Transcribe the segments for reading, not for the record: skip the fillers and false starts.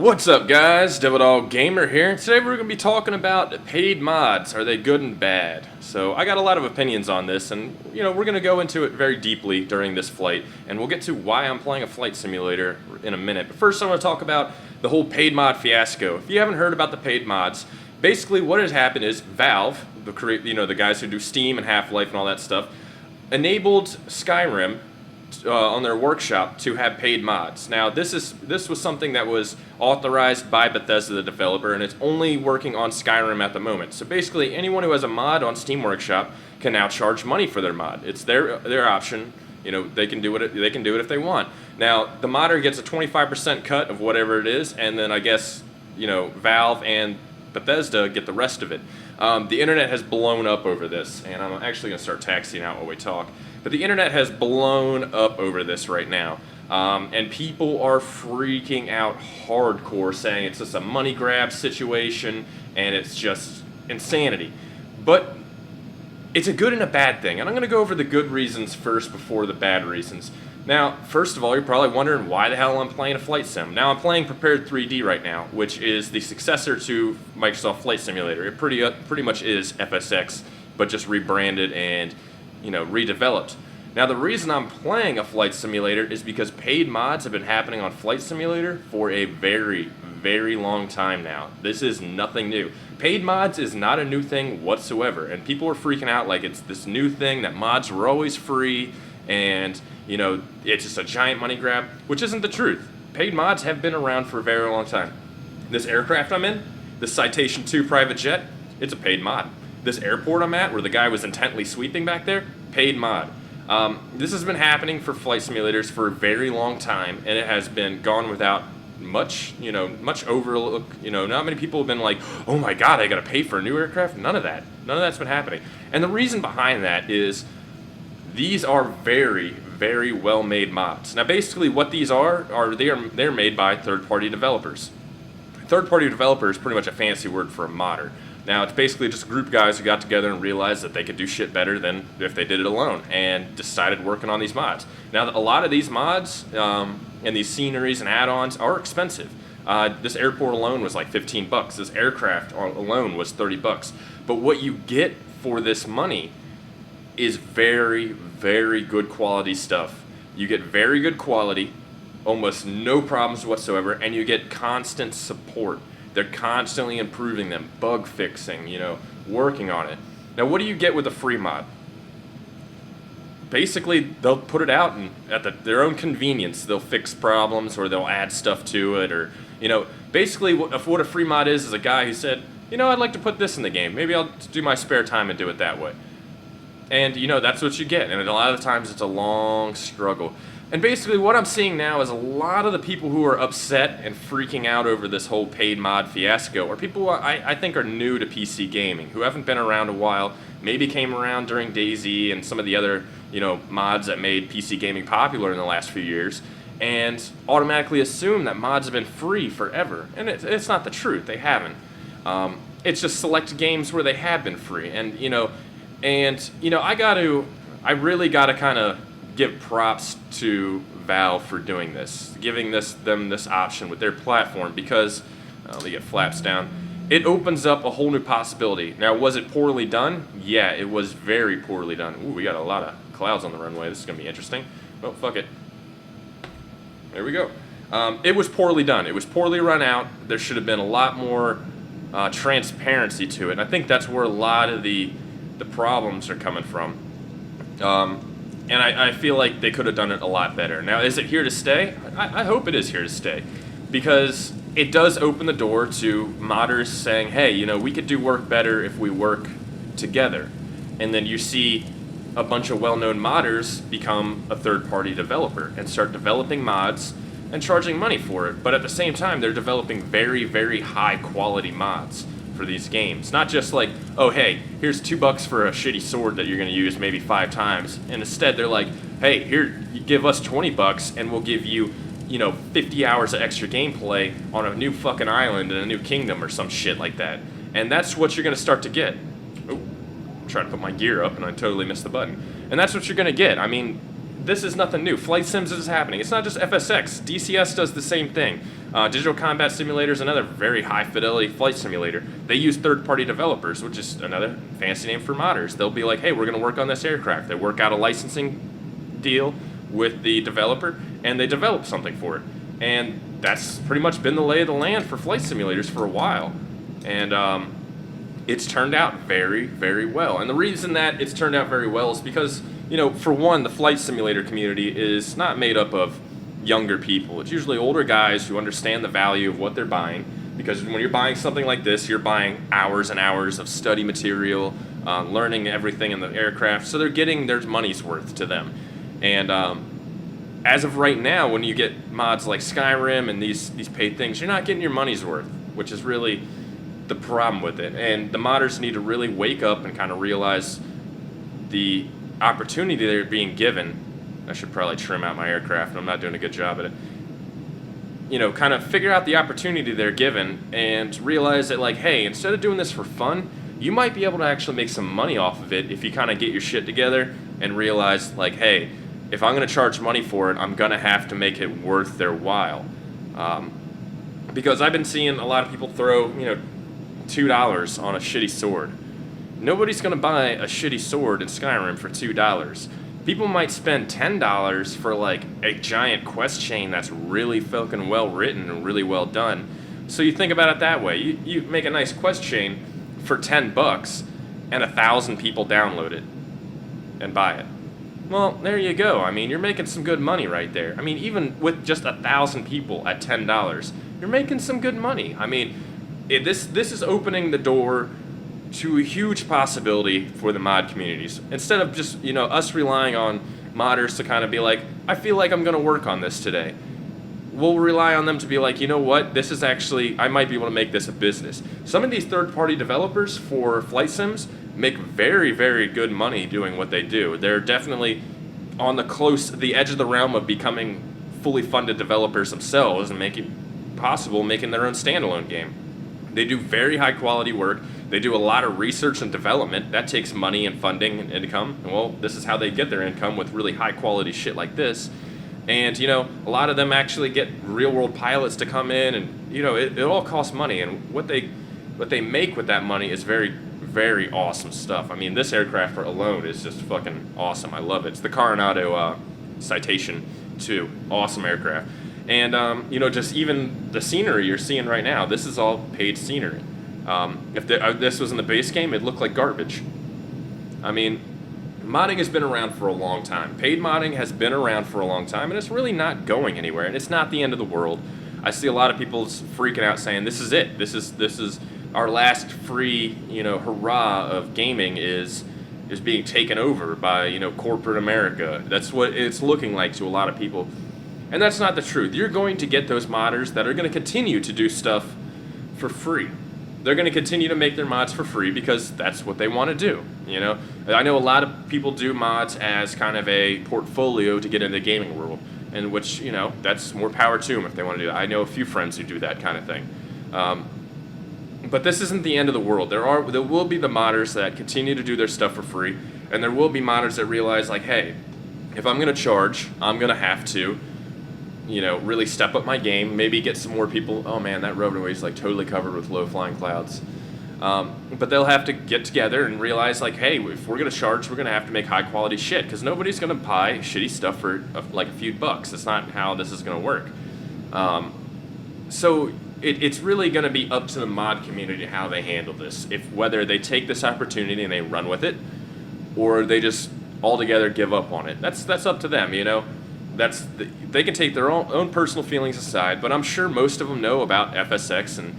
What's up, guys? Devil Dog Gamer here. Today we're going to be talking about paid mods. Are they good and bad? So I got a lot of opinions on this, and we're going to go into it very deeply during this flight, and we'll get to why I'm playing a flight simulator in a minute. But first I want to talk about the whole paid mod fiasco. If you haven't heard about the paid mods, basically what has happened is Valve, the guys who do Steam and Half-Life and all that stuff, enabled Skyrim on their workshop to have paid mods. Now this was something that was authorized by Bethesda, the developer, and it's only working on Skyrim at the moment. So basically anyone who has a mod on Steam Workshop can now charge money for their mod. It's their option. They can do it if they want. Now the modder gets a 25% cut of whatever it is, and then I guess Valve and Bethesda get the rest of it. The internet has blown up over this, and I'm actually going to start taxiing out while we talk. But the internet has blown up over this right now, and people are freaking out hardcore, saying it's just a money grab situation, and it's just insanity. But it's a good and a bad thing, and I'm going to go over the good reasons first before the bad reasons. Now, first of all, you're probably wondering why the hell I'm playing a flight sim. Now, I'm playing Prepared 3D right now, which is the successor to Microsoft Flight Simulator. It pretty much is FSX, but just rebranded and redeveloped. Now, the reason I'm playing a flight simulator is because paid mods have been happening on Flight Simulator for a very, very long time now. This is nothing new. Paid mods is not a new thing whatsoever, and people are freaking out like it's this new thing that mods were always free, and it's just a giant money grab, which isn't the truth. Paid mods have been around for a very long time. This aircraft I'm in, this Citation II private jet, it's a paid mod. This airport I'm at, where the guy was intently sweeping back there, paid mod. This has been happening for flight simulators for a very long time, and it has been gone without much overlook. Not many people have been like, oh my god, I gotta pay for a new aircraft. None of that's been happening. And the reason behind that is these are very, very well-made mods. Now, basically, what these they're made by third-party developers. Third-party developer is pretty much a fancy word for a modder. Now, it's basically just a group of guys who got together and realized that they could do shit better than if they did it alone, and decided working on these mods. Now, a lot of these mods and these sceneries and add-ons are expensive. This airport alone was like $15. This aircraft alone was $30. But what you get for this money is very, very good quality stuff. You get very good quality, almost no problems whatsoever, and you get constant support. They're constantly improving them, bug fixing, working on it. Now, what do you get with a free mod? Basically, they'll put it out and at their own convenience. They'll fix problems, or they'll add stuff to it, or basically what a free mod is a guy who said, I'd like to put this in the game. Maybe I'll do my spare time and do it that way. And that's what you get, and a lot of the times it's a long struggle. And basically what I'm seeing now is a lot of the people who are upset and freaking out over this whole paid mod fiasco are people who I think are new to PC gaming, who haven't been around a while, maybe came around during DayZ and some of the other mods that made PC gaming popular in the last few years, and automatically assume that mods have been free forever. And it's not the truth, they haven't. It's just select games where they have been free, and I really gotta kind of give props to Valve for doing this, giving them this option with their platform, because they get flaps down. It opens up a whole new possibility. Now, was it poorly done? Yeah, it was very poorly done. Ooh, we got a lot of clouds on the runway. This is gonna be interesting. Oh, fuck it. There we go. It was poorly done. It was poorly run out. There should have been a lot more transparency to it. And I think that's where a lot of the problems are coming from. And I feel like they could have done it a lot better. Now, is it here to stay? I hope it is here to stay, because it does open the door to modders saying, hey, we could do work better if we work together. And then you see a bunch of well-known modders become a third-party developer and start developing mods and charging money for it. But at the same time, they're developing very, very high-quality mods for these games. Not just like, oh hey, here's $2 for a shitty sword that you're going to use maybe 5 times. And instead they're like, hey, here, you give us $20 and we'll give you 50 hours of extra gameplay on a new fucking island in a new kingdom or some shit like that. And that's what you're going to start to get. Oh, I'm trying to put my gear up and I totally missed the button. And that's what you're going to get. I mean, this is nothing new. Flight Sims is happening. It's not just FSX. DCS does the same thing. Digital Combat Simulator is another very high fidelity flight simulator. They use third-party developers, which is another fancy name for modders. They'll be like, hey, we're going to work on this aircraft. They work out a licensing deal with the developer, and they develop something for it. And that's pretty much been the lay of the land for flight simulators for a while. And it's turned out very, very well. And the reason that it's turned out very well is because, for one, the flight simulator community is not made up of younger people. It's usually older guys who understand the value of what they're buying, because when you're buying something like this, you're buying hours and hours of study material, learning everything in the aircraft, so they're getting their money's worth to them. And as of right now, when you get mods like Skyrim and these paid things, you're not getting your money's worth, which is really the problem with it. And the modders need to really wake up and kind of realize the opportunity they're being given. I should probably trim out my aircraft, and I'm not doing a good job at it. Kind of figure out the opportunity they're given and realize that, like, hey, instead of doing this for fun, you might be able to actually make some money off of it if you kind of get your shit together and realize, like, hey, if I'm going to charge money for it, I'm going to have to make it worth their while. Because I've been seeing a lot of people throw, $2 on a shitty sword. Nobody's going to buy a shitty sword in Skyrim for $2. People might spend $10 for like a giant quest chain that's really fucking well written and really well done. So you think about it that way. You make a nice quest chain for $10 and 1,000 people download it and buy it. Well, there you go. I mean, you're making some good money right there. I mean, even with just 1,000 people at $10, you're making some good money. I mean, this is opening the door to a huge possibility for the mod communities. Instead of just, us relying on modders to kind of be like, I feel like I'm going to work on this today. We'll rely on them to be like, you know what, this is actually, I might be able to make this a business. Some of these third-party developers for flight sims make very, very good money doing what they do. They're definitely on the edge of the realm of becoming fully funded developers themselves and making their own standalone game. They do very high quality work. They do a lot of research and development. That takes money and funding and income. And well, this is how they get their income, with really high quality shit like this. And, a lot of them actually get real world pilots to come in, and, it all costs money. And what they make with that money is very, very awesome stuff. I mean, this aircraft alone is just fucking awesome. I love it. It's the Coronado Citation 2. Awesome aircraft. And, just even the scenery you're seeing right now, this is all paid scenery. If this was in the base game, it'd look like garbage. I mean, modding has been around for a long time. Paid modding has been around for a long time, and it's really not going anywhere, and it's not the end of the world. I see a lot of people freaking out saying, this is it. This is our last free, hurrah of gaming is being taken over by, corporate America. That's what it's looking like to a lot of people. And that's not the truth. You're going to get those modders that are going to continue to do stuff for free. They're going to continue to make their mods for free because that's what they want to do. I know a lot of people do mods as kind of a portfolio to get into the gaming world, and which, that's more power to them if they want to do that. I know a few friends who do that kind of thing. But this isn't the end of the world. There will be the modders that continue to do their stuff for free, and there will be modders that realize, like, hey, if I'm going to charge, I'm going to have to really step up my game, maybe get some more people. Oh man, that roadway is like totally covered with low-flying clouds. But they'll have to get together and realize, like, hey, if we're going to charge, we're going to have to make high-quality shit, because nobody's going to buy shitty stuff for like a few bucks. That's not how this is going to work. So it's really going to be up to the mod community how they handle this. Whether they take this opportunity and they run with it, or they just altogether give up on it. That's up to them, They can take their own personal feelings aside, but I'm sure most of them know about FSX and,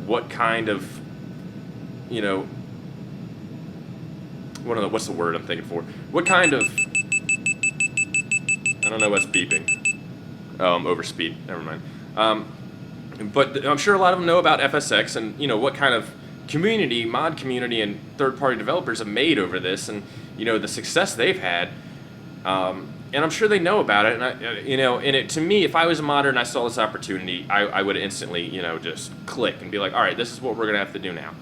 what kind of, what's the word I'm thinking for? What kind of, I don't know what's beeping. Overspeed, never mind. But I'm sure a lot of them know about FSX and, what kind of mod community and third-party developers have made over this, and, the success they've had. And I'm sure they know about it, and to me, if I was a modder and I saw this opportunity, I would instantly, just click and be like, all right, this is what we're gonna have to do now.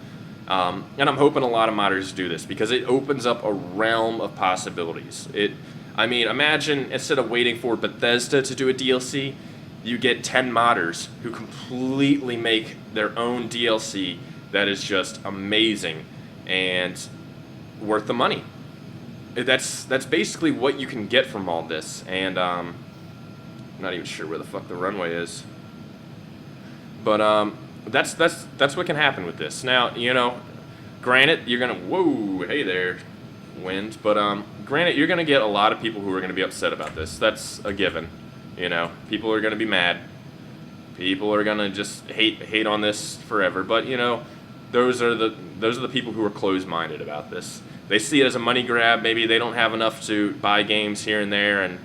And I'm hoping a lot of modders do this, because it opens up a realm of possibilities. Imagine instead of waiting for Bethesda to do a DLC, you get 10 modders who completely make their own DLC that is just amazing and worth the money. That's basically what you can get from all this, and I'm not even sure where the fuck the runway is. But that's what can happen with this. Now, granted, you're gonna hey there, wind. But granted, you're gonna get a lot of people who are gonna be upset about this. That's a given. People are gonna be mad. People are gonna just hate on this forever. But those are the people who are closed-minded about this. They see it as a money grab. Maybe they don't have enough to buy games here and there, and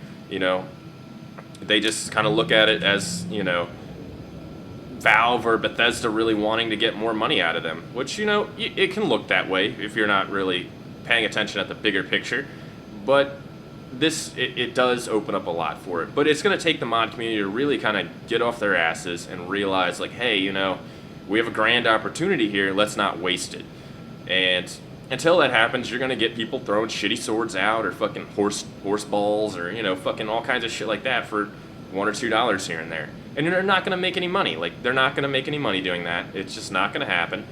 they just kind of look at it as Valve or Bethesda really wanting to get more money out of them, which it can look that way if you're not really paying attention at the bigger picture. But it does open up a lot for it. But it's going to take the mod community to really kind of get off their asses and realize, like, hey, we have a grand opportunity here. Let's not waste it. And until that happens, you're going to get people throwing shitty swords out or fucking horse balls or, fucking all kinds of shit like that for $1 or $2 here and there. And they're not going to make any money. Like, they're not going to make any money doing that. It's just not going to happen.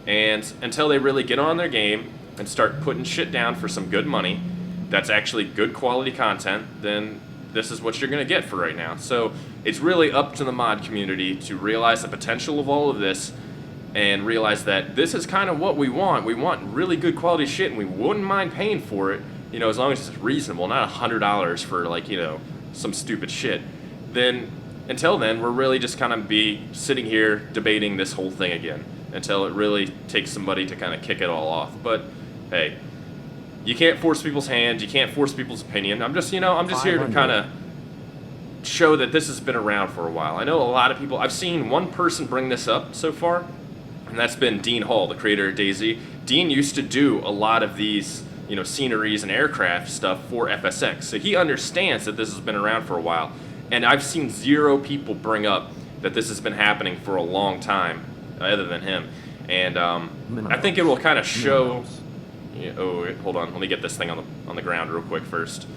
And until they really get on their game and start putting shit down for some good money that's actually good quality content, then this is what you're going to get for right now. So it's really up to the mod community to realize the potential of all of this and realize that this is kind of what we want. We want really good quality shit, and we wouldn't mind paying for it, as long as it's reasonable, not $100 for, some stupid shit. Then, until then, we're really just kind of be sitting here debating this whole thing again until it really takes somebody to kind of kick it all off. But, hey, you can't force people's hand. You can't force people's opinion. I'm just here to kind of show that this has been around for a while. I know a lot of people. I've seen one person bring this up so far, and that's been Dean Hall, the creator of DayZ. Dean used to do a lot of these, sceneries and aircraft stuff for FSX, so he understands that this has been around for a while. And I've seen 0 people bring up that this has been happening for a long time, other than him. And I think it will kind of show. Hold on, let me get this thing on the ground real quick first,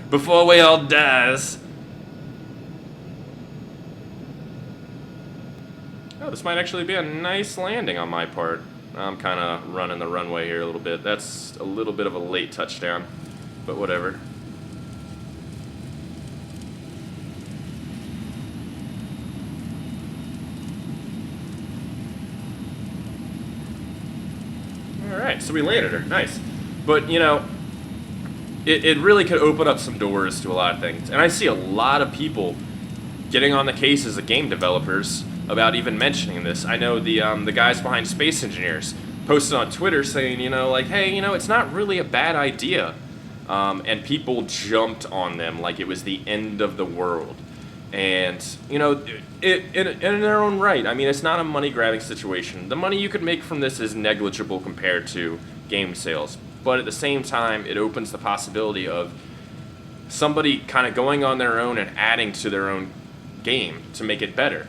before we all dies. Oh, this might actually be a nice landing on my part. I'm kind of running the runway here a little bit. That's a little bit of a late touchdown, but whatever. Alright, so we landed her. Nice. But, it really could open up some doors to a lot of things. And I see a lot of people getting on the cases of game developers about even mentioning this. I know the guys behind Space Engineers posted on Twitter saying, hey, it's not really a bad idea. And people jumped on them like it was the end of the world. And, in their own right. I mean, it's not a money-grabbing situation. The money you could make from this is negligible compared to game sales. But at the same time, it opens the possibility of somebody kind of going on their own and adding to their own game to make it better.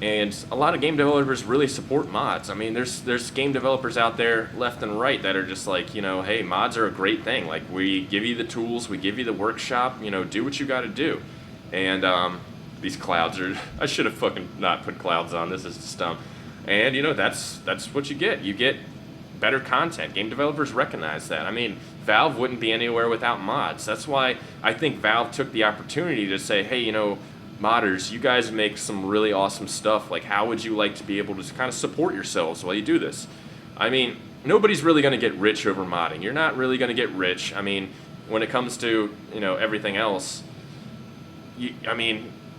And a lot of game developers really support mods. I mean, there's game developers out there left and right that are just like, hey, mods are a great thing. Like, we give you the tools, we give you the workshop, do what you got to do. And, these clouds are... I should have fucking not put clouds on. This is just dumb. And, that's what you get. You get better content. Game developers recognize that. I mean, Valve wouldn't be anywhere without mods. That's why I think Valve took the opportunity to say, hey, modders, you guys make some really awesome stuff. Like, how would you like to be able to kind of support yourselves while you do this? I mean, nobody's really going to get rich over modding. You're not really going to get rich. I mean, when it comes to, everything else,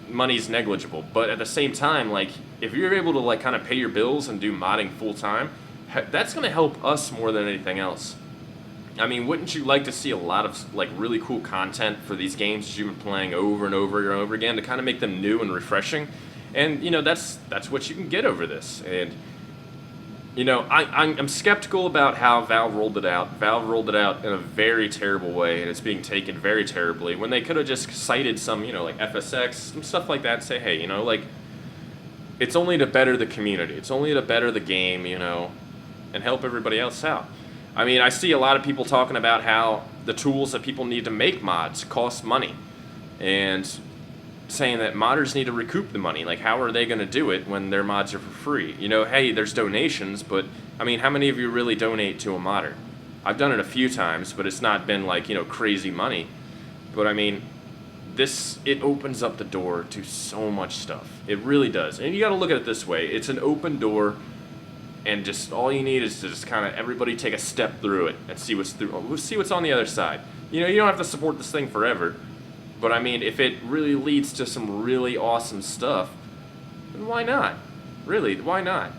money's negligible. But at the same time, like, if you're able to, like, kind of pay your bills and do modding full time, that's going to help us more than anything else. I mean, wouldn't you like to see a lot of, like, really cool content for these games that you've been playing over and over and over again to kind of make them new and refreshing? And, that's what you can get over this. And, I'm skeptical about how Valve rolled it out. Valve rolled it out in a very terrible way, and it's being taken very terribly, when they could have just cited some, like FSX, some stuff like that, and say, hey, it's only to better the community. It's only to better the game, and help everybody else out. I mean, I see a lot of people talking about how the tools that people need to make mods cost money. And saying that modders need to recoup the money. Like, how are they going to do it when their mods are for free? You know, hey, there's donations, but, I mean, how many of you really donate to a modder? I've done it a few times, but it's not been, like, you know, crazy money. But, I mean, it opens up the door to so much stuff. It really does. And you got to look at it this way. It's an open door, and just all you need is to just kind of everybody take a step through it and see what's on the other side. You know, you don't have to support this thing forever. But, I mean, if it really leads to some really awesome stuff, then why not? Really, why not?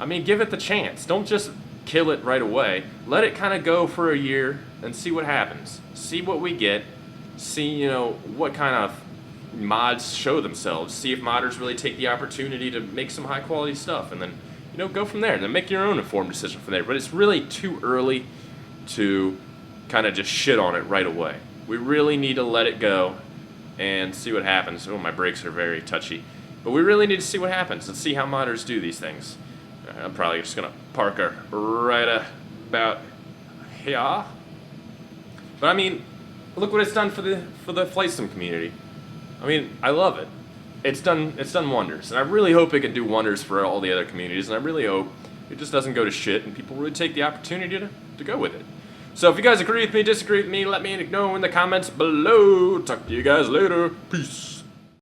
I mean, give it the chance. Don't just kill it right away. Let it kind of go for a year and see what happens. See what we get. See, you know, what kind of mods show themselves. See if modders really take the opportunity to make some high-quality stuff. And then, you know, go from there. And then make your own informed decision from there. But it's really too early to kind of just shit on it right away. We really need to let it go and see what happens. Oh, my brakes are very touchy. But we really need to see what happens and see how modders do these things. I'm probably just going to park her right about here. But, I mean, look what it's done for the flight sim community. I mean, I love it. It's done wonders. And I really hope it can do wonders for all the other communities. And I really hope it just doesn't go to shit and people really take the opportunity to go with it. So if you guys agree with me, disagree with me, let me know in the comments below. Talk to you guys later. Peace.